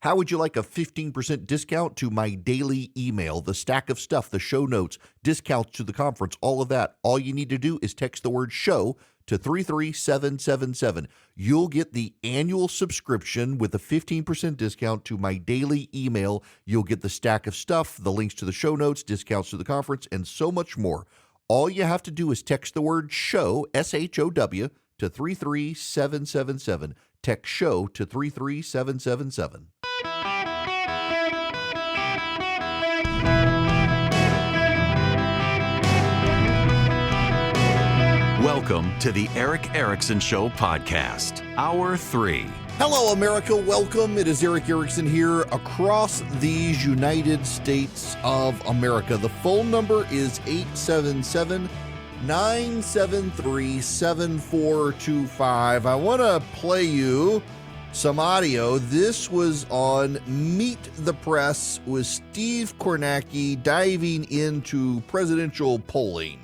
How would you like a 15% discount to my daily email, the stack of stuff, the show notes, discounts to the conference, all of that? All you need to do is text the word show to 33777. You'll get the annual subscription with a 15% discount to my daily email. You'll get the stack of stuff, the links to the show notes, discounts to the conference, and so much more. All you have to do is text the word show, SHOW, to 33777. Text show to 33777. Welcome to the Eric Erickson Show podcast, Hour 3. Hello, America. Welcome. It is Eric Erickson here across these United States of America. The phone number is 877-973-7425. I want to play you some audio. This was on Meet the Press with Steve Kornacki diving into presidential polling.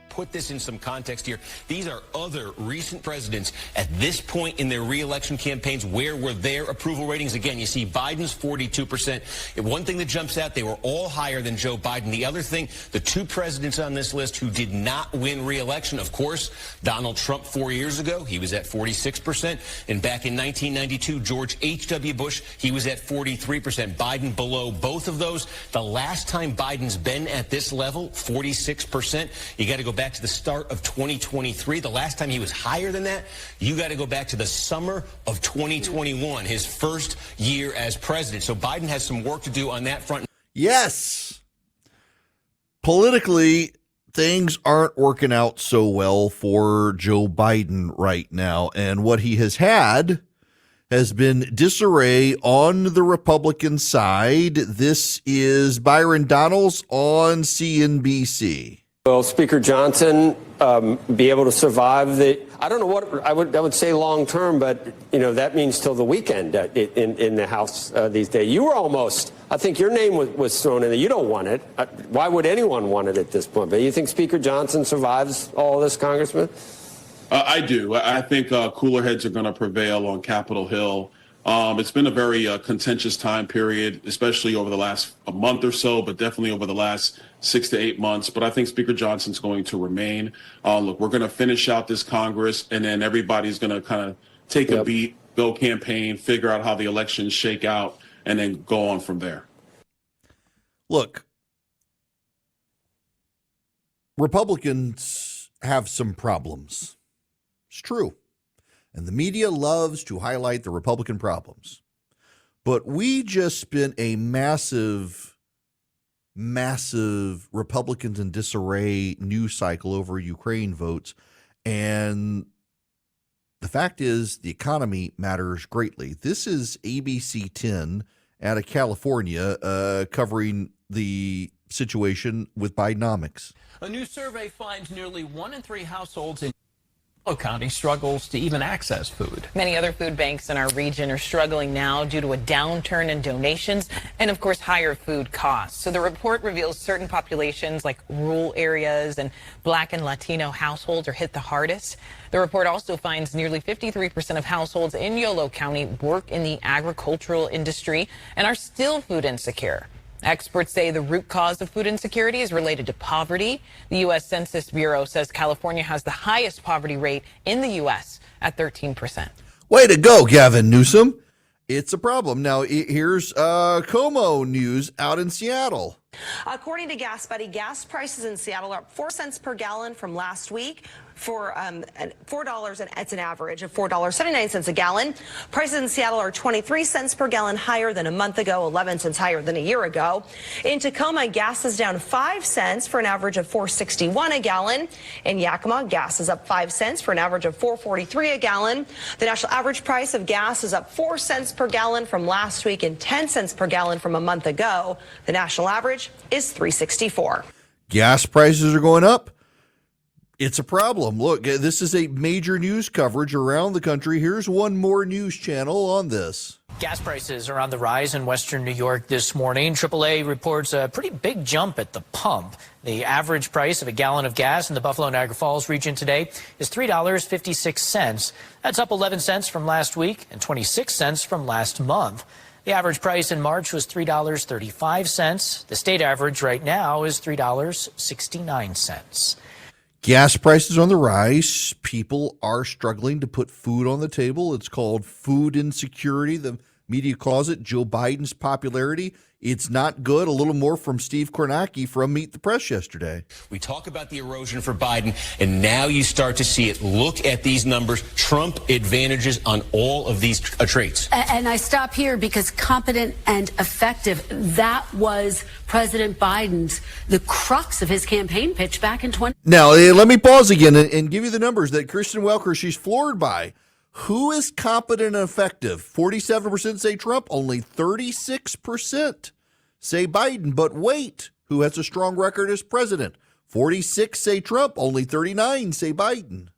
Put this in some context here. These are other recent presidents at this point in their re-election campaigns. Where were their approval ratings? Again, you see Biden's 42%. One thing that jumps out, they were all higher than Joe Biden. The other thing, the two presidents on this list who did not win re-election, of course, Donald Trump 4 years ago, he was at 46%. And back in 1992, George H.W. Bush, he was at 43%. Biden below both of those. The last time Biden's been at this level, 46%, you got to go back to the start of 2023. The last time he was higher than that, you got to go back to the summer of 2021, his first year as president. So Biden has some work to do on that front. Yes. Politically, things aren't working out so well for Joe Biden right now. And what he has had has been disarray on the Republican side. This is Byron Donalds on CNBC. Will Speaker Johnson be able to survive the, I don't know what, I would say long term, but, you know, that means till the weekend in the House these days. You were almost, I think your name was thrown in there. You don't want it. Why would anyone want it at this point? But you think Speaker Johnson survives all this, Congressman? I do. I think cooler heads are going to prevail on Capitol Hill. It's been a very contentious time period, especially over the last month or so, but definitely over the last 6 to 8 months. But I think Speaker Johnson's going to remain. Look, we're going to finish out this Congress, and then everybody's going to kind of take a beat, go campaign, figure out how the elections shake out, and then go on from there. Look, Republicans have some problems. It's true. And the media loves to highlight the Republican problems. But we just spent a massive Republicans in disarray news cycle over Ukraine votes. And the fact is the economy matters greatly. This is ABC 10 out of California covering the situation with Bidenomics. A new survey finds nearly 1 in 3 households in County struggles to even access food. Many other food banks in our region are struggling now due to a downturn in donations and, of course, higher food costs. So the report reveals certain populations like rural areas and Black and Latino households are hit the hardest. The report also finds nearly 53% of households in Yolo County work in the agricultural industry and are still food insecure. Experts say the root cause of food insecurity is related to poverty. The U.S. Census Bureau says California has the highest poverty rate in the U.S. at 13%. Way to go, Gavin Newsom. It's a problem. Now, here's Como news out in Seattle. According to Gas Buddy, gas prices in Seattle are up 4 cents per gallon from last week for $4, and it's an average of $4.79 a gallon. Prices in Seattle are 23 cents per gallon higher than a month ago, 11 cents higher than a year ago. In Tacoma, gas is down 5 cents for an average of $4.61 a gallon. In Yakima, gas is up 5 cents for an average of $4.43 a gallon. The national average price of gas is up 4 cents per gallon from last week and 10 cents per gallon from a month ago. The national average is $3.64. Gas prices are going up. It's a problem. Look, this is a major news coverage around the country. Here's one more news channel on this. Gas prices are on the rise in western New York this morning. AAA reports a pretty big jump at the pump. The average price of a gallon of gas in the Buffalo Niagara Falls region today is $3.56. That's up 11 cents from last week and 26 cents from last month. The average price in March was $3.35. The state average right now is $3.69. Gas prices on the rise. People are struggling to put food on the table. It's called food insecurity. The media calls it. Joe Biden's popularity, it's not good. A little more from Steve Kornacki from Meet the Press yesterday. We talk about the erosion for Biden, and now you start to see it. Look at these numbers. Trump advantages on all of these traits. And I stop here because competent and effective, that was President Biden's, the crux of his campaign pitch back in 20. Now, let me pause again and give you the numbers that Kristen Welker, she's floored by. Who is competent and effective? 47% say Trump, only 36% say Biden. But wait, who has a strong record as president? 46 say Trump, only 39 say Biden.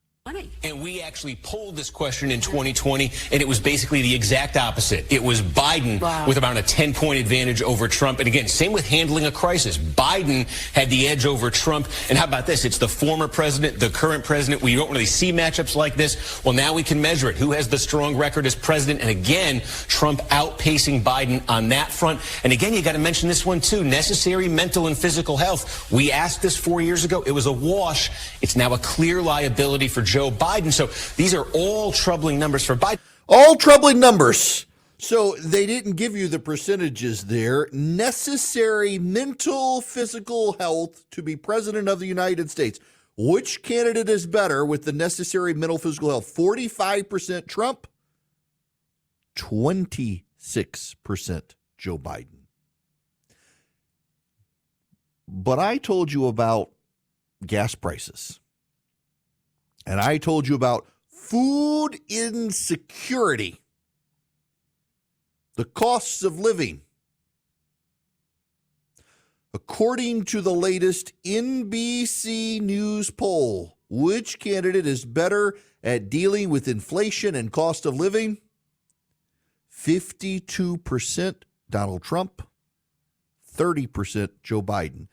And we actually polled this question in 2020, and it was basically the exact opposite. It was Biden with about a 10-point advantage over Trump. And again, same with handling a crisis. Biden had the edge over Trump. And how about this? It's the former president, the current president. We don't really see matchups like this. Well, now we can measure it. Who has the strong record as president? And again, Trump outpacing Biden on that front. And again, you got to mention this one, too. Necessary mental and physical health. We asked this 4 years ago. It was a wash. It's now a clear liability for Joe Biden. So these are all troubling numbers for Biden. All troubling numbers. So they didn't give you the percentages there. Necessary mental, physical health to be president of the United States. Which candidate is better with the necessary mental, physical health? 45% Trump, 26% Joe Biden. But I told you about gas prices. And I told you about food insecurity, the costs of living. According to the latest NBC News poll, which candidate is better at dealing with inflation and cost of living? 52% Donald Trump, 30% Joe Biden.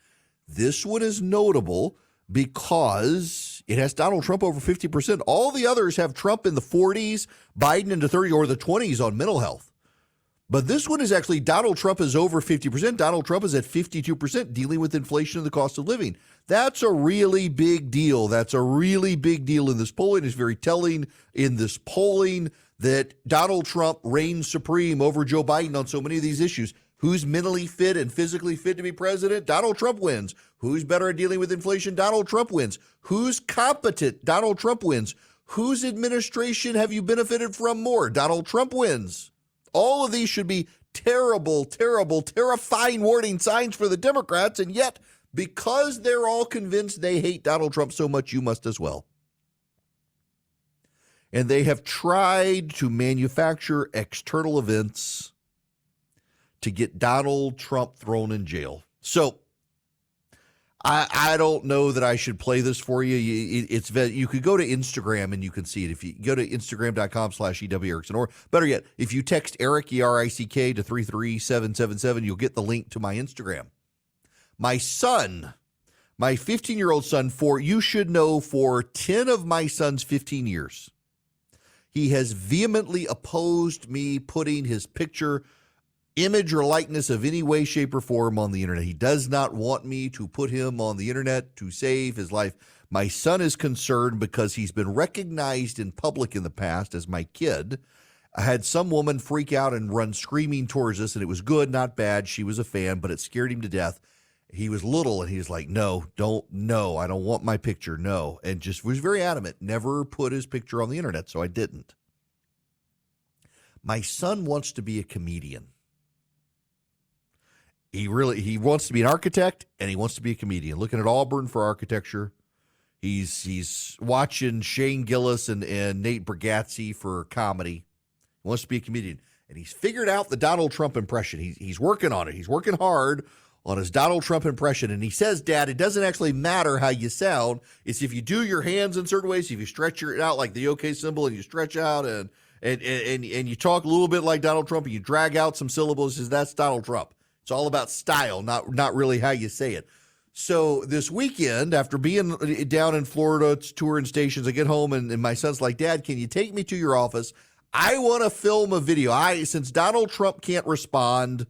This one is notable because it has Donald Trump over 50%. All the others have Trump in the 40s, Biden in the 30s or the 20s on mental health. But this one is actually Donald Trump is over 50%. Donald Trump is at 52% dealing with inflation and the cost of living. That's a really big deal. That's a really big deal in this polling. It's very telling in this polling that Donald Trump reigns supreme over Joe Biden on so many of these issues. Who's mentally fit and physically fit to be president? Donald Trump wins. Who's better at dealing with inflation? Donald Trump wins. Who's competent? Donald Trump wins. Whose administration have you benefited from more? Donald Trump wins. All of these should be terrible, terrible, terrifying warning signs for the Democrats, and yet, because they're all convinced they hate Donald Trump so much, you must as well. And they have tried to manufacture external events to get Donald Trump thrown in jail. So I don't know that I should play this for you. You could go to Instagram and you can see it. If you go to Instagram.com/EW Erickson, or better yet, if you text Eric, E-R-I-C-K, to 33777, you'll get the link to my Instagram. My son, my 15-year-old son, you should know, for 10 of my son's 15 years, he has vehemently opposed me putting his picture, image, or likeness of any way, shape, or form on the internet. He does not want me to put him on the internet to save his life. My son is concerned because he's been recognized in public in the past as my kid. I had some woman freak out and run screaming towards us, and it was good, not bad. She was a fan, but it scared him to death. He was little, and he was like, no, I don't want my picture, no. And just was very adamant, never put his picture on the internet, so I didn't. My son wants to be a comedian. He wants to be an architect, and he wants to be a comedian. Looking at Auburn for architecture. He's watching Shane Gillis and Nate Bargatze for comedy. He wants to be a comedian. And he's figured out the Donald Trump impression. He's working on it. He's working hard on his Donald Trump impression. And he says, Dad, it doesn't actually matter how you sound. It's if you do your hands in certain ways, if you stretch it out like the OK symbol and you stretch out and you talk a little bit like Donald Trump and you drag out some syllables, he says, that's Donald Trump. It's all about style, not really how you say it. So this weekend, after being down in Florida touring stations, I get home and my son's like, Dad, can you take me to your office? I want to film a video. Since Donald Trump can't respond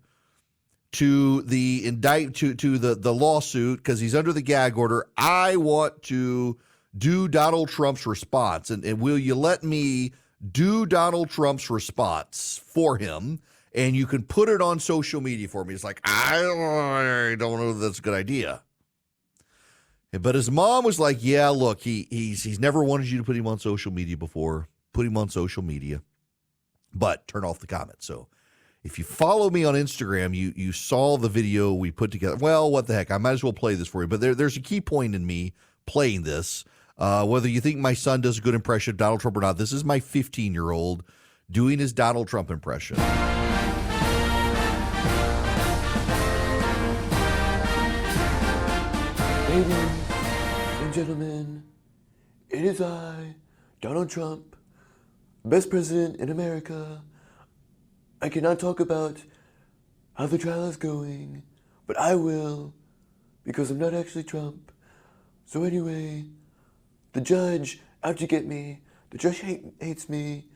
to the the lawsuit because he's under the gag order, I want to do Donald Trump's response. And will you let me do Donald Trump's response for him? And you can put it on social media for me. It's like, I don't know if that's a good idea. But his mom was like, yeah, look, he's never wanted you to put him on social media before. Put him on social media, but turn off the comments. So if you follow me on Instagram, you saw the video we put together. Well, what the heck? I might as well play this for you. But there's a key point in me playing this. Whether you think my son does a good impression of Donald Trump or not, this is my 15-year-old doing his Donald Trump impression. Ladies and gentlemen, it is I, Donald Trump, best president in America. I cannot talk about how the trial is going, but I will, because I'm not actually Trump. So anyway, the judge out to get me. The judge hates me.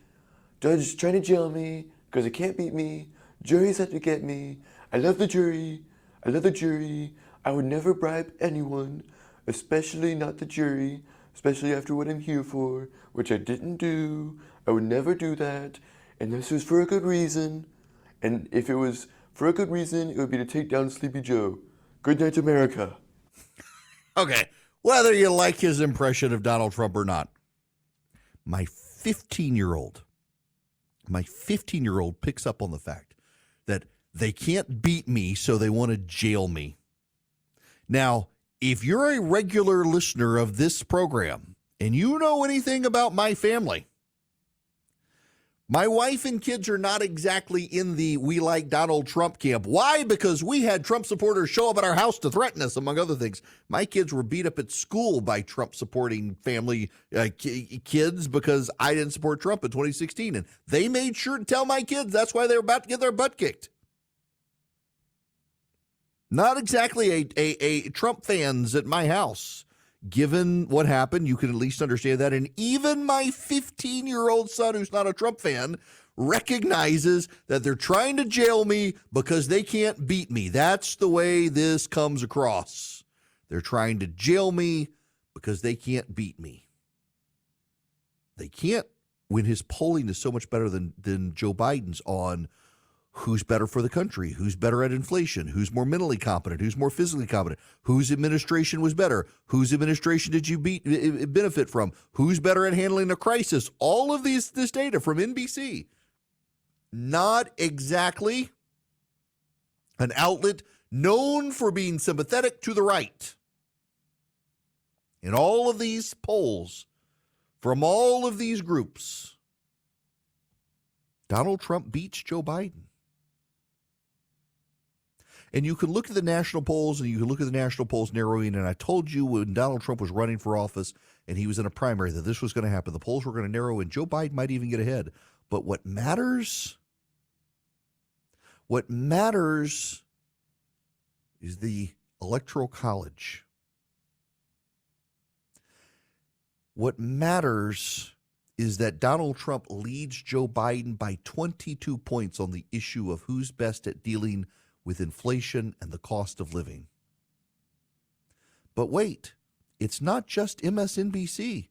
Judge trying to jail me because he can't beat me. Jury's out to get me. I love the jury. I love the jury. I would never bribe anyone, especially not the jury, especially after what I'm here for, which I didn't do. I would never do that. And this was for a good reason. And if it was for a good reason, it would be to take down Sleepy Joe. Good night, America. Okay, whether you like his impression of Donald Trump or not, my 15-year-old picks up on the fact that they can't beat me, so they want to jail me. Now, if you're a regular listener of this program and you know anything about my family, my wife and kids are not exactly in the we like Donald Trump camp. Why? Because we had Trump supporters show up at our house to threaten us, among other things. My kids were beat up at school by Trump-supporting family kids because I didn't support Trump in 2016. And they made sure to tell my kids that's why they were about to get their butt kicked. Not exactly a Trump fans at my house. Given what happened, you can at least understand that. And even my 15-year-old son, who's not a Trump fan, recognizes that they're trying to jail me because they can't beat me. That's the way this comes across. They're trying to jail me because they can't beat me. They can't when his polling is so much better than Joe Biden's on who's better for the country, who's better at inflation, who's more mentally competent, who's more physically competent, whose administration was better, whose administration did you benefit from, who's better at handling a crisis. All of this data from NBC. Not exactly an outlet known for being sympathetic to the right. In all of these polls, from all of these groups, Donald Trump beats Joe Biden. And you can look at the national polls, and you can look at the national polls narrowing, and I told you when Donald Trump was running for office and he was in a primary that this was going to happen. The polls were going to narrow, and Joe Biden might even get ahead. But what matters is the Electoral College. What matters is that Donald Trump leads Joe Biden by 22 points on the issue of who's best at dealing with inflation and the cost of living. But wait, it's not just MSNBC.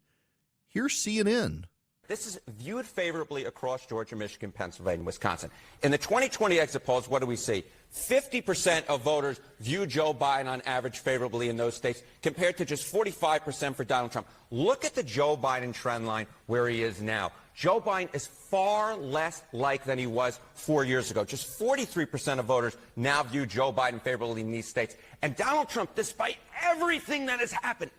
Here's CNN. This is viewed favorably across Georgia, Michigan, Pennsylvania, and Wisconsin. In the 2020 exit polls, what do we see? 50% of voters view Joe Biden on average favorably in those states, compared to just 45% for Donald Trump. Look at the Joe Biden trend line where he is now. Joe Biden is far less liked than he was 4 years ago. Just 43% of voters now view Joe Biden favorably in these states. And Donald Trump, despite everything that has happened,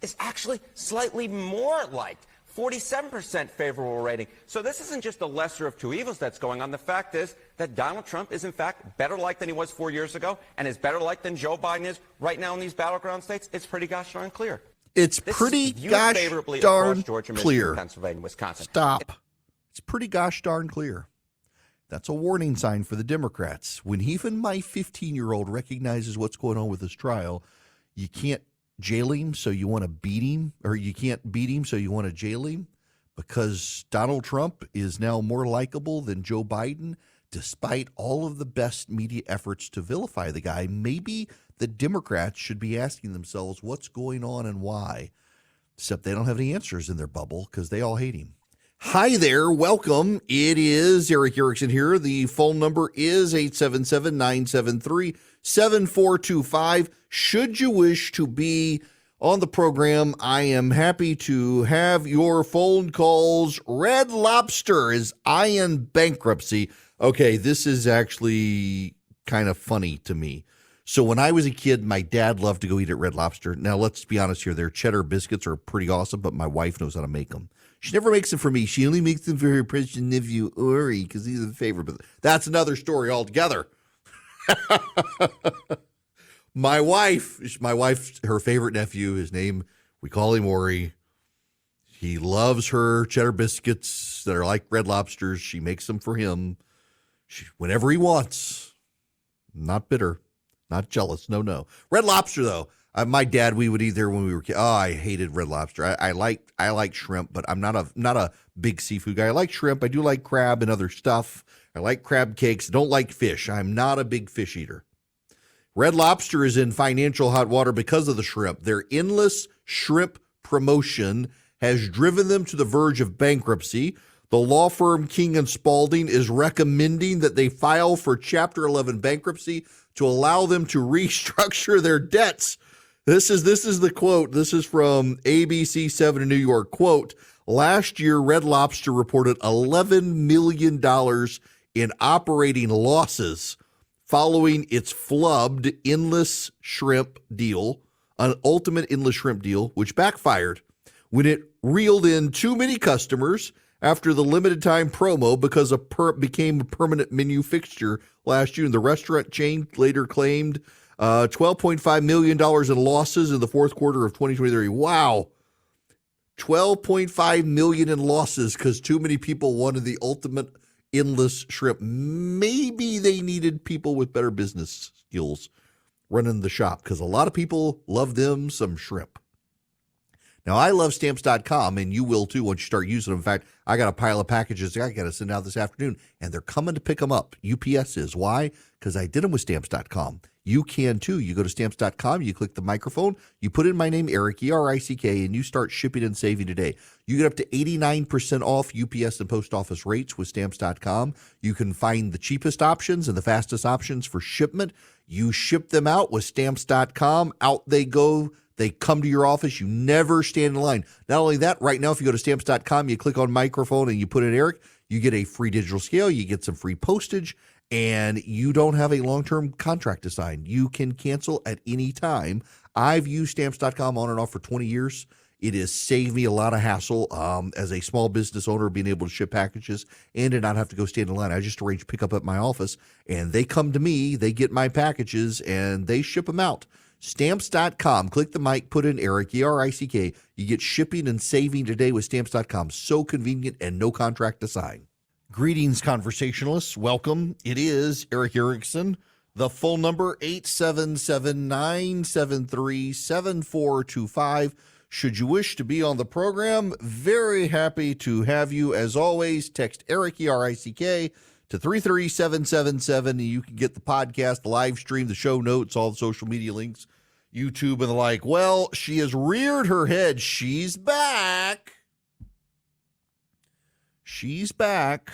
is actually slightly more liked. 47% favorable rating. So this isn't just a lesser of two evils that's going on. The fact is that Donald Trump is, in fact, better liked than he was 4 years ago, and is better liked than Joe Biden is right now in these battleground states. It's pretty gosh darn clear. It's pretty gosh darn Georgia, clear. Michigan, Pennsylvania, Wisconsin. Stop. It's pretty gosh darn clear. That's a warning sign for the Democrats. When even my 15-year-old recognizes what's going on with this trial, you can't jail him, so you want to beat him, or you can't beat him, so you want to jail him. because Donald Trump is now more likable than Joe Biden, despite all of the best media efforts to vilify the guy. Maybe the Democrats should be asking themselves what's going on and why, except they don't have any answers in their bubble because they all hate him. Hi there. Welcome. It is Eric Erickson here. The phone number is 877-973-7425. Should you wish to be on the program, I am happy to have your phone calls. Red Lobster is eyeing bankruptcy. Okay, this is actually kind of funny to me. So when I was a kid, my dad loved to go eat at Red Lobster. Now, let's be honest here. Their cheddar biscuits are pretty awesome, but my wife knows how to make them. She never makes them for me. She only makes them for her precious nephew, Uri, because he's the favorite. But that's another story altogether. My wife, her favorite nephew, his name, we call him Ori. He loves her cheddar biscuits that are like Red Lobsters. She makes them for him whenever he wants. Not bitter, not jealous. No. Red Lobster, though. My dad, we would eat there when we were kids. Oh, I hated Red Lobster. I like shrimp, but I'm not a big seafood guy. I like shrimp. I do like crab and other stuff. I like crab cakes. Don't like fish. I'm not a big fish eater. Red Lobster is in financial hot water because of the shrimp. Their endless shrimp promotion has driven them to the verge of bankruptcy. The law firm King & Spalding is recommending that they file for Chapter 11 bankruptcy to allow them to restructure their debts. This is the quote. This is from ABC7 in New York. Quote, last year, Red Lobster reported $11 million in operating losses following its flubbed endless shrimp deal, an ultimate endless shrimp deal, which backfired when it reeled in too many customers after the limited time promo because became a permanent menu fixture last year. And the restaurant chain later claimed $12.5 million in losses in the fourth quarter of 2023. Wow. $12.5 million in losses because too many people wanted the ultimate endless shrimp. Maybe they needed people with better business skills running the shop because a lot of people love them some shrimp. Now, I love Stamps.com, and you will too once you start using them. In fact, I got a pile of packages I got to send out this afternoon, and they're coming to pick them up. UPS is. Why? Because I did them with Stamps.com. You can too. You go to Stamps.com, you click the microphone, you put in my name, Eric, E-R-I-C-K, and you start shipping and saving today. You get up to 89% off UPS and post office rates with Stamps.com. You can find the cheapest options and the fastest options for shipment. You ship them out with Stamps.com. Out they go. They come to your office. You never stand in line. Not only that, right now, if you go to Stamps.com, you click on microphone and you put in Eric, you get a free digital scale, you get some free postage, and you don't have a long-term contract to sign. You can cancel at any time. I've used Stamps.com on and off for 20 years. It has saved me a lot of hassle as a small business owner, being able to ship packages and to not have to go stand in line. I just arrange pickup at my office, and they come to me, they get my packages, and they ship them out. Stamps.com. Click the mic, put in Eric, E-R-I-C-K. You get shipping and saving today with Stamps.com. So convenient and no contract to sign. Greetings, conversationalists. Welcome. It is Eric Erickson. The phone number, 877-973-7425. Should you wish to be on the program, very happy to have you. As always, text Eric, E-R-I-C-K, to 33777. You can get the podcast, the live stream, the show notes, all the social media links, YouTube and the like. Well, she has reared her head. She's back. She's back.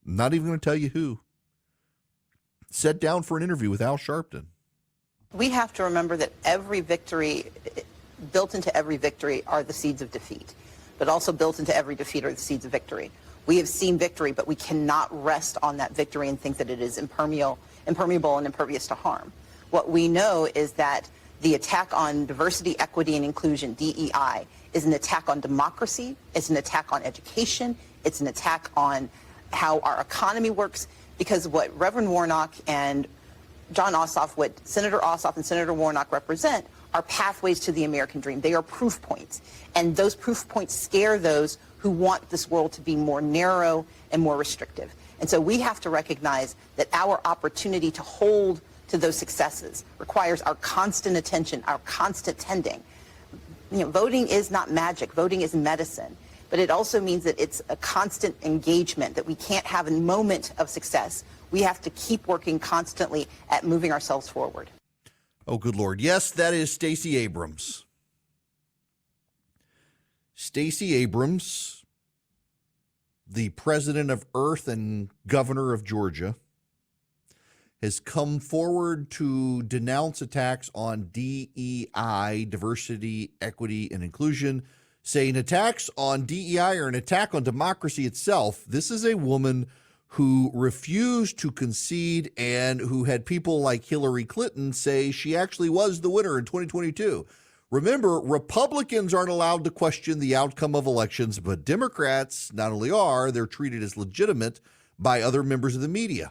I'm not even going to tell you who. Sat down for an interview with Al Sharpton. We have to remember that every victory, built into every victory are the seeds of defeat, but also built into every defeat are the seeds of victory. We have seen victory, but we cannot rest on that victory and think that it is impermeable and impervious to harm. What we know is that the attack on diversity, equity, and inclusion, DEI, is an attack on democracy, it's an attack on education, it's an attack on how our economy works, because what Reverend Warnock and John Ossoff, what Senator Ossoff and Senator Warnock represent, are pathways to the American dream. They are proof points, and those proof points scare those who want this world to be more narrow and more restrictive. And so we have to recognize that our opportunity to hold to those successes requires our constant attention, our constant tending. You know, voting is not magic. Voting is medicine. but it also means that it's a constant engagement, that we can't have a moment of success. We have to keep working constantly at moving ourselves forward. Oh, good Lord. Yes, that is Stacey Abrams. Stacey Abrams, the president of Earth and governor of Georgia, has come forward to denounce attacks on DEI, diversity, equity, and inclusion, saying attacks on DEI are an attack on democracy itself. This is a woman who refused to concede and who had people like Hillary Clinton say she actually was the winner in 2022. Remember, Republicans aren't allowed to question the outcome of elections, but Democrats not only are, they're treated as legitimate by other members of the media.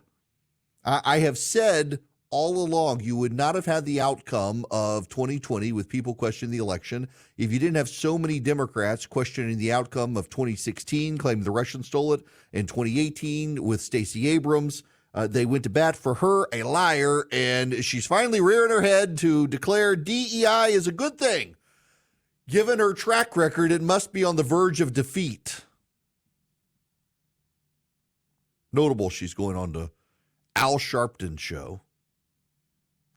I have said all along, you would not have had the outcome of 2020 with people questioning the election if you didn't have so many Democrats questioning the outcome of 2016, claiming the Russians stole it, and 2018 with Stacey Abrams. They went to bat for her, a liar, and she's finally rearing her head to declare DEI is a good thing. Given her track record, it must be on the verge of defeat. Notable, she's going on to Al Sharpton's show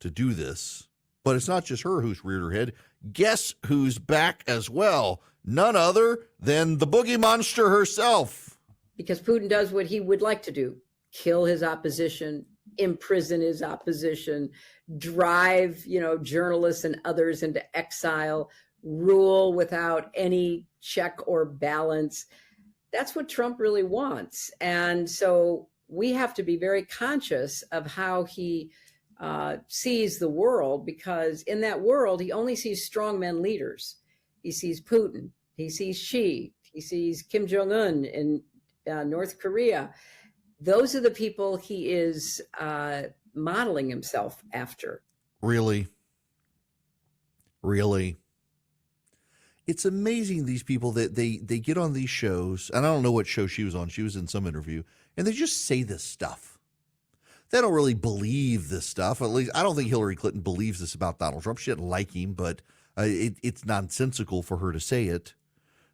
to do this. But it's not just her who's reared her head. Guess who's back as well? None other than the boogie monster herself. Because Putin does what he would like to do: kill his opposition, imprison his opposition, drive, journalists and others into exile, rule without any check or balance. That's what Trump really wants. And so we have to be very conscious of how he sees the world, because in that world, he only sees strongmen leaders. He sees Putin, he sees Xi, he sees Kim Jong-un in North Korea. Those are the people he is modeling himself after. Really? It's amazing, these people that they get on these shows, and I don't know what show she was on. She was in some interview, and they just say this stuff. They don't really believe this stuff. At least I don't think Hillary Clinton believes this about Donald Trump. She didn't like him, but it's nonsensical for her to say it.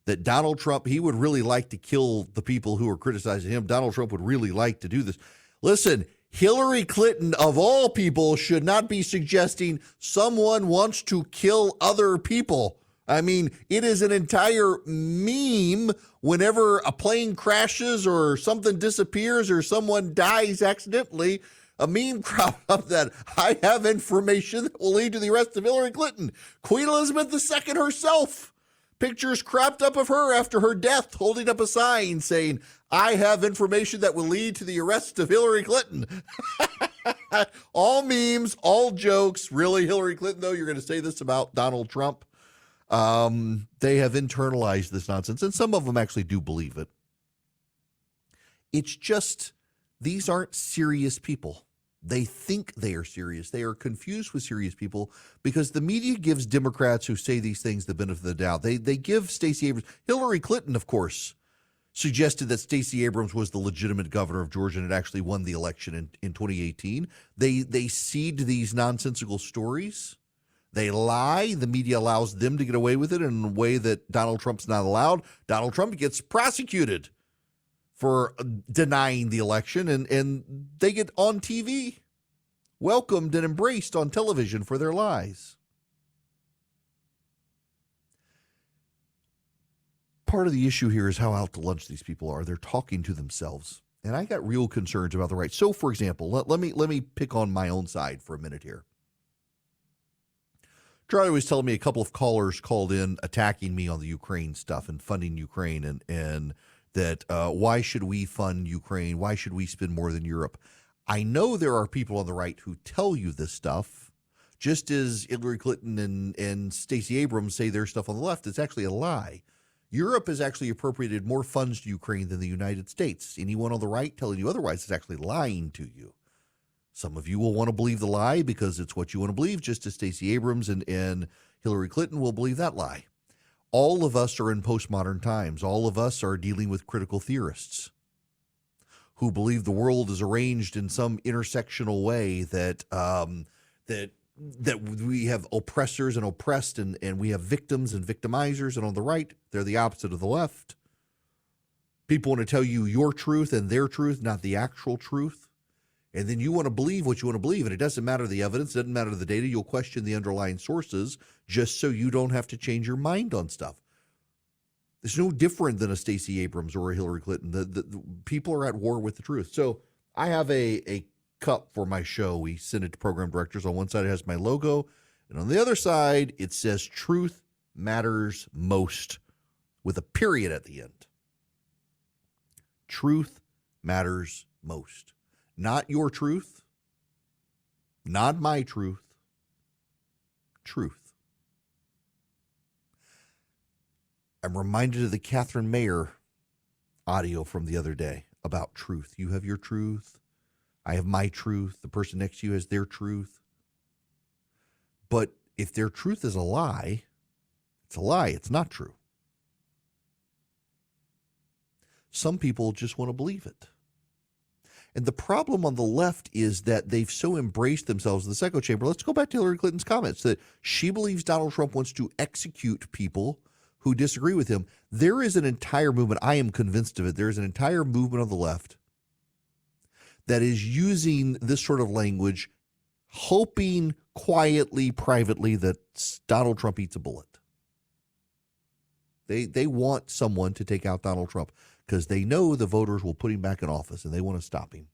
That Donald Trump, he would really like to kill the people who are criticizing him. Donald Trump would really like to do this. Listen, Hillary Clinton, of all people, should not be suggesting someone wants to kill other people. I mean, it is an entire meme whenever a plane crashes or something disappears or someone dies accidentally. A meme crop up that I have information that will lead to the arrest of Hillary Clinton. Queen Elizabeth II herself. Pictures cropped up of her after her death holding up a sign saying, I have information that will lead to the arrest of Hillary Clinton. All memes, all jokes. Really, Hillary Clinton, though, you're going to say this about Donald Trump? They have internalized this nonsense, and some of them actually do believe it. It's just, these aren't serious people. They think they are serious. They are confused with serious people because the media gives Democrats who say these things the benefit of the doubt. They give Stacey Abrams. Hillary Clinton, of course, suggested that Stacey Abrams was the legitimate governor of Georgia and had actually won the election in 2018. They seed these nonsensical stories. They lie. The media allows them to get away with it in a way that Donald Trump's not allowed. Donald Trump gets prosecuted for denying the election, and they get on TV, welcomed and embraced on television for their lies. Part of the issue here is how out to lunch these people are. They're talking to themselves, and I got real concerns about the right. So, for example, let me pick on my own side for a minute here. Charlie was telling me a couple of callers called in attacking me on the Ukraine stuff and funding Ukraine and that why should we fund Ukraine? Why should we spend more than Europe? I know there are people on the right who tell you this stuff, just as Hillary Clinton and Stacey Abrams say their stuff on the left. It's actually a lie. Europe has actually appropriated more funds to Ukraine than the United States. Anyone on the right telling you otherwise is actually lying to you. Some of you will want to believe the lie because it's what you want to believe, just as Stacey Abrams and Hillary Clinton will believe that lie. All of us are in postmodern times. All of us are dealing with critical theorists who believe the world is arranged in some intersectional way that we have oppressors and oppressed and we have victims and victimizers. And on the right, they're the opposite of the left. People want to tell you your truth and their truth, not the actual truth. And then you want to believe what you want to believe. And it doesn't matter the evidence, it doesn't matter the data. You'll question the underlying sources just so you don't have to change your mind on stuff. It's no different than a Stacey Abrams or a Hillary Clinton. The people are at war with the truth. So I have a cup for my show. We send it to program directors. On one side, it has my logo. And on the other side, it says truth matters most with a period at the end. Truth matters most. Not your truth, not my truth, truth. I'm reminded of the Catherine Mayer audio from the other day about truth. You have your truth. I have my truth. The person next to you has their truth. But if their truth is a lie, it's a lie. It's not true. Some people just want to believe it. And the problem on the left is that they've so embraced themselves in this echo chamber. Let's go back to Hillary Clinton's comments that she believes Donald Trump wants to execute people who disagree with him. There is an entire movement, I am convinced of it, there is an entire movement on the left that is using this sort of language, hoping quietly, privately, that Donald Trump eats a bullet. They want someone to take out Donald Trump because they know the voters will put him back in office and they want to stop him.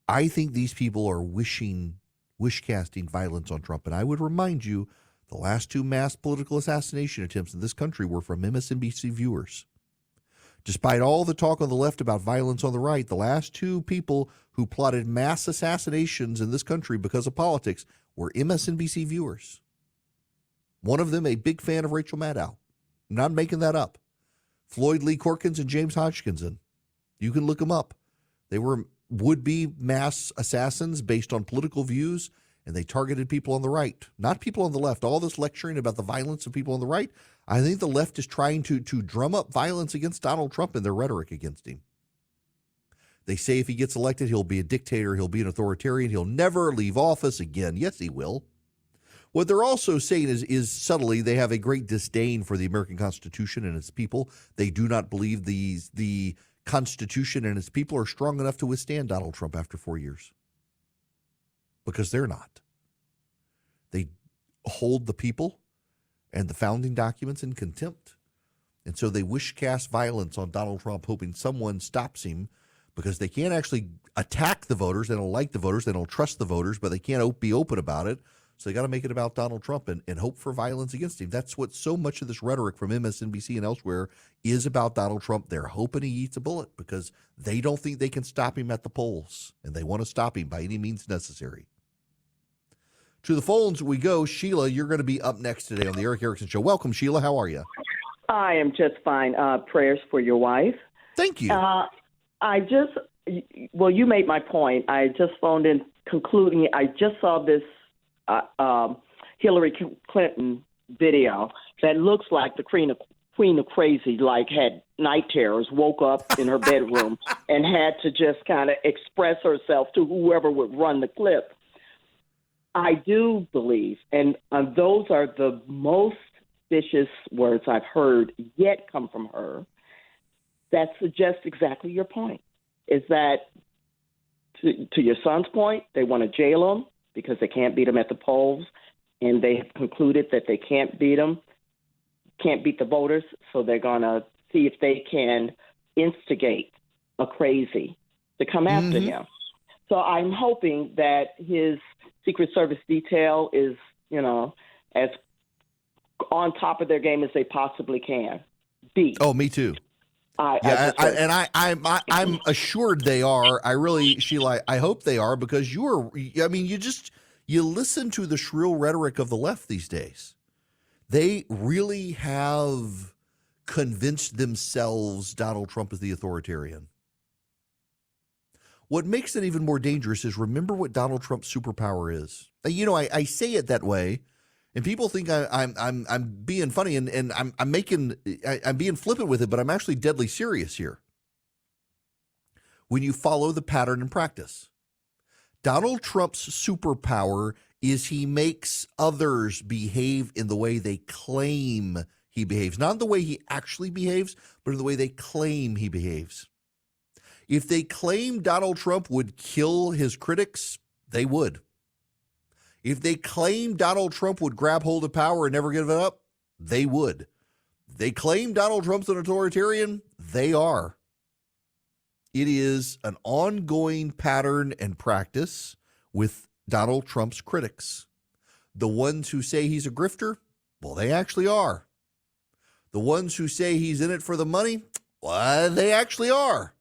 I think these people are wish-casting violence on Trump. And I would remind you, the last two mass political assassination attempts in this country were from MSNBC viewers. Despite all the talk on the left about violence on the right, the last two people who plotted mass assassinations in this country because of politics were MSNBC viewers. One of them a big fan of Rachel Maddow. I'm not making that up. Floyd Lee Corkins and James Hodgkinson. You can look them up. They were would-be mass assassins based on political views, and they targeted people on the right, not people on the left. All this lecturing about the violence of people on the right, I think the left is trying to drum up violence against Donald Trump in their rhetoric against him. They say if he gets elected, he'll be a dictator, he'll be an authoritarian, he'll never leave office again. Yes, he will. What they're also saying is subtly they have a great disdain for the American Constitution and its people. They do not believe the Constitution and its people are strong enough to withstand Donald Trump after 4 years. Because they're not. They hold the people and the founding documents in contempt. And so they wish-cast violence on Donald Trump, hoping someone stops him because they can't actually attack the voters. They don't like the voters. They don't trust the voters, but they can't be open about it. So they got to make it about Donald Trump and hope for violence against him. That's what so much of this rhetoric from MSNBC and elsewhere is about Donald Trump. They're hoping he eats a bullet because they don't think they can stop him at the polls, and they want to stop him by any means necessary. To the phones we go. Sheila, you're going to be up next today on the Eric Erickson Show. Welcome, Sheila. How are you? I am just fine. Prayers for your wife. Thank you. You made my point. I just phoned in concluding. I just saw this Hillary Clinton video that looks like the Queen of Crazy, like had night terrors, woke up in her bedroom and had to just kind of express herself to whoever would run the clip. I do believe, and those are the most vicious words I've heard yet come from her, that suggest exactly your point, is that, to your son's point, they want to jail him because they can't beat him at the polls, and they have concluded that they can't beat the voters, so they're going to see if they can instigate a crazy to come after him. So I'm hoping that his Secret Service detail is, as on top of their game as they possibly can be. Oh, me too. I'm assured they are. Sheila, I hope they are, because you listen to the shrill rhetoric of the left these days. They really have convinced themselves Donald Trump is the authoritarian. What makes it even more dangerous is, remember what Donald Trump's superpower is. I say it that way, and people think I'm being funny and I'm being flippant with it, but I'm actually deadly serious here. When you follow the pattern in practice, Donald Trump's superpower is he makes others behave in the way they claim he behaves. Not in the way he actually behaves, but in the way they claim he behaves. If they claim Donald Trump would kill his critics, they would. If they claim Donald Trump would grab hold of power and never give it up, they would. They claim Donald Trump's an authoritarian, they are. It is an ongoing pattern and practice with Donald Trump's critics. The ones who say he's a grifter, well, they actually are. The ones who say he's in it for the money, well, they actually are.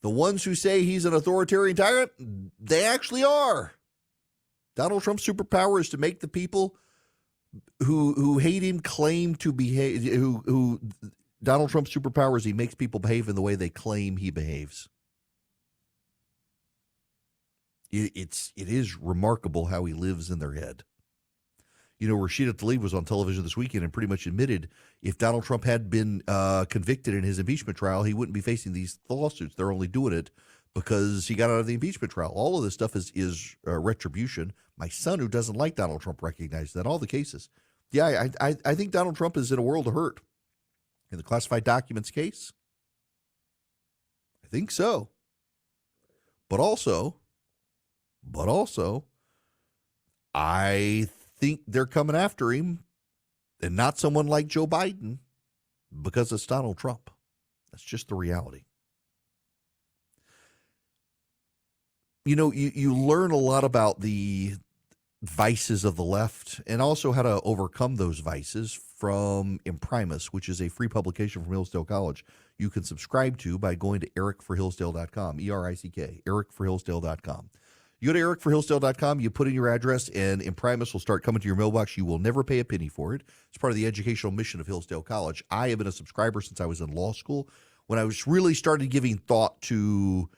The ones who say he's an authoritarian tyrant, they actually are. Donald Trump's superpower is to make the people who hate him claim to behave, who Donald Trump's superpower is he makes people behave in the way they claim he behaves. It is remarkable how he lives in their head. You know, Rashida Tlaib was on television this weekend and pretty much admitted if Donald Trump had been convicted in his impeachment trial, he wouldn't be facing these lawsuits. They're only doing it because he got out of the impeachment trial. All of this stuff is retribution. My son, who doesn't like Donald Trump, recognizes that. All the cases. Yeah, I think Donald Trump is in a world of hurt. In the classified documents case, I think so. But also, I think they're coming after him, and not someone like Joe Biden, because it's Donald Trump. That's just the reality. You know, you learn a lot about the vices of the left and also how to overcome those vices from Imprimis, which is a free publication from Hillsdale College. You can subscribe to by going to ericforhillsdale.com, E-R-I-C-K, ericforhillsdale.com. You go to ericforhillsdale.com, you put in your address, and Imprimis will start coming to your mailbox. You will never pay a penny for it. It's part of the educational mission of Hillsdale College. I have been a subscriber since I was in law school. When I was really started giving thought to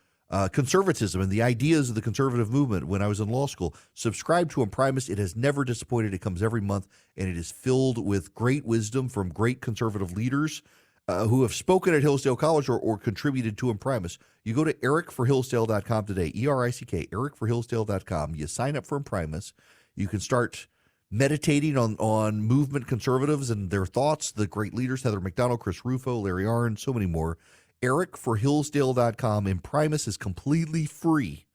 conservatism and the ideas of the conservative movement when I was in law school, subscribe to Imprimis. It has never disappointed. It comes every month, and it is filled with great wisdom from great conservative leaders who have spoken at Hillsdale College or contributed to Imprimis. You go to ericforhillsdale.com today, E-R-I-C-K, ericforhillsdale.com. You sign up for Imprimis. You can start meditating on movement conservatives and their thoughts, the great leaders, Heather McDonald, Chris Rufo, Larry Arnn, so many more. ericforhillsdale.com. Imprimis is completely free.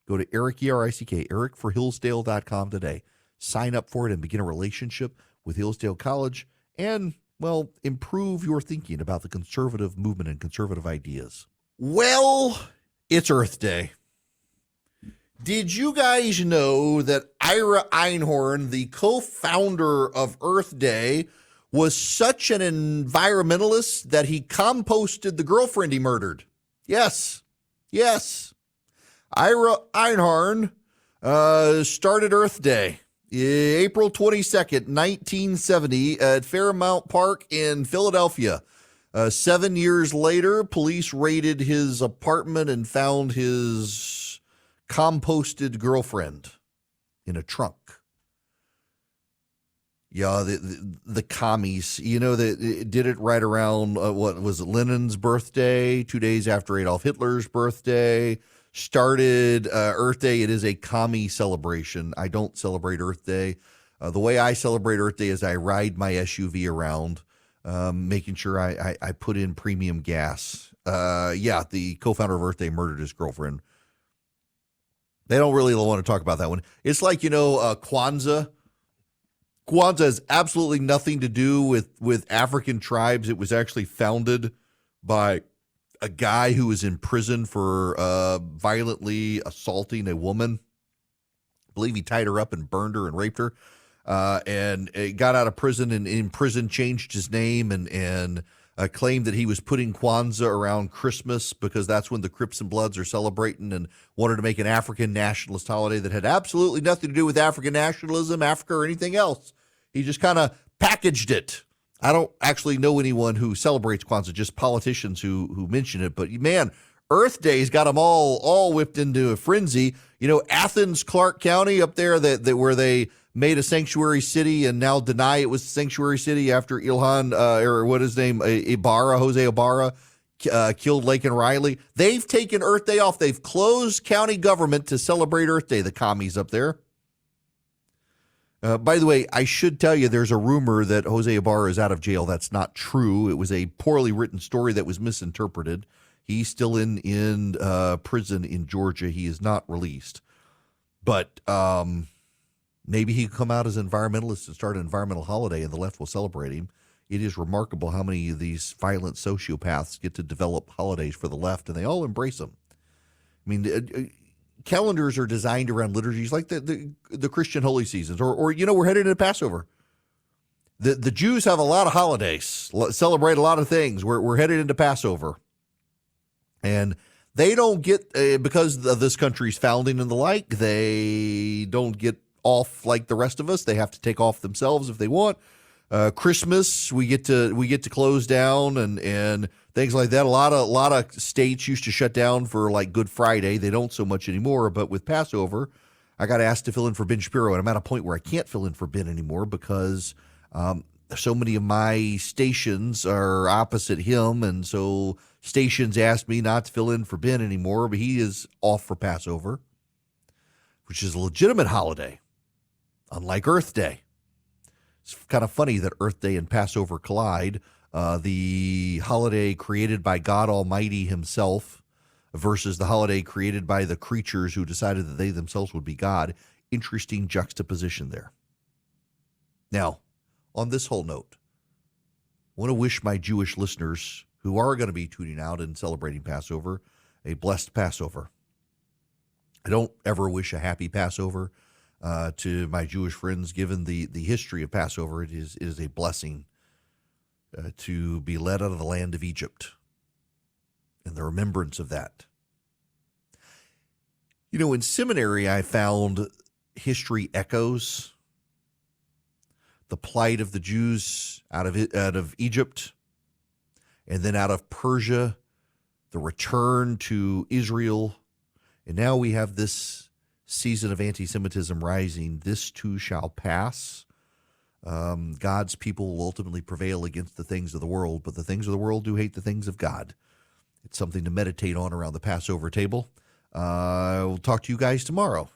Go to Eric, E-R-I-C-K, ericforhillsdale.com today. Sign up for it and begin a relationship with Hillsdale College and, well, improve your thinking about the conservative movement and conservative ideas. Well, it's Earth Day. Did you guys know that Ira Einhorn, the co-founder of Earth Day, was such an environmentalist that he composted the girlfriend he murdered? Yes. Ira Einhorn started Earth Day April 22nd, 1970 at Fairmount Park in Philadelphia. 7 years later, police raided his apartment and found his composted girlfriend in a trunk. Yeah, the commies, you know, that did it right around, what was it, Lenin's birthday, 2 days after Adolf Hitler's birthday, started Earth Day. It is a commie celebration. I don't celebrate Earth Day. The way I celebrate Earth Day is I ride my SUV around, making sure I put in premium gas. The co-founder of Earth Day murdered his girlfriend. They don't really want to talk about that one. It's like, Kwanzaa. Kwanzaa has absolutely nothing to do with African tribes. It was actually founded by a guy who was in prison for violently assaulting a woman. I believe he tied her up and burned her and raped her. And got out of prison and in prison changed his name and claimed that he was putting Kwanzaa around Christmas because that's when the Crips and Bloods are celebrating, and wanted to make an African nationalist holiday that had absolutely nothing to do with African nationalism, Africa, or anything else. He just kind of packaged it. I don't actually know anyone who celebrates Kwanzaa, just politicians who mention it. But man, Earth Day's got them all whipped into a frenzy. Athens, Clark County up there that where they made a sanctuary city and now deny it was a sanctuary city after Ilhan, or what is his name, Jose Ibarra, killed Laken Riley. They've taken Earth Day off. They've closed county government to celebrate Earth Day, the commies up there. By the way, I should tell you there's a rumor that Jose Ibarra is out of jail. That's not true. It was a poorly written story that was misinterpreted. He's still in prison in Georgia. He is not released. But maybe he can come out as an environmentalist and start an environmental holiday, and the left will celebrate him. It is remarkable how many of these violent sociopaths get to develop holidays for the left, and they all embrace them. I mean, calendars are designed around liturgies like the Christian holy seasons, or we're headed into Passover. The Jews have a lot of holidays, celebrate a lot of things. We're headed into Passover, and they don't get because of this country's founding and the like. They don't get off like the rest of us. They have to take off themselves if they want. Christmas, we get to close down and things like that. A lot of states used to shut down for like Good Friday. They don't so much anymore. But with Passover, I got asked to fill in for Ben Shapiro, and I'm at a point where I can't fill in for Ben anymore because so many of my stations are opposite him, and so stations asked me not to fill in for Ben anymore. But he is off for Passover, which is a legitimate holiday, unlike Earth Day. It's kind of funny that Earth Day and Passover collide. The holiday created by God Almighty himself versus the holiday created by the creatures who decided that they themselves would be God. Interesting juxtaposition there. Now, on this whole note, I want to wish my Jewish listeners who are going to be tuning out and celebrating Passover a blessed Passover. I don't ever wish a happy Passover to my Jewish friends, given the history of Passover. It is a blessing to be led out of the land of Egypt and the remembrance of that. In seminary, I found history echoes, the plight of the Jews out of Egypt, and then out of Persia, the return to Israel, and now we have this season of anti-Semitism rising. This too shall pass. God's people will ultimately prevail against the things of the world, but the things of the world do hate the things of God. It's something to meditate on around the Passover table. We'll talk to you guys tomorrow.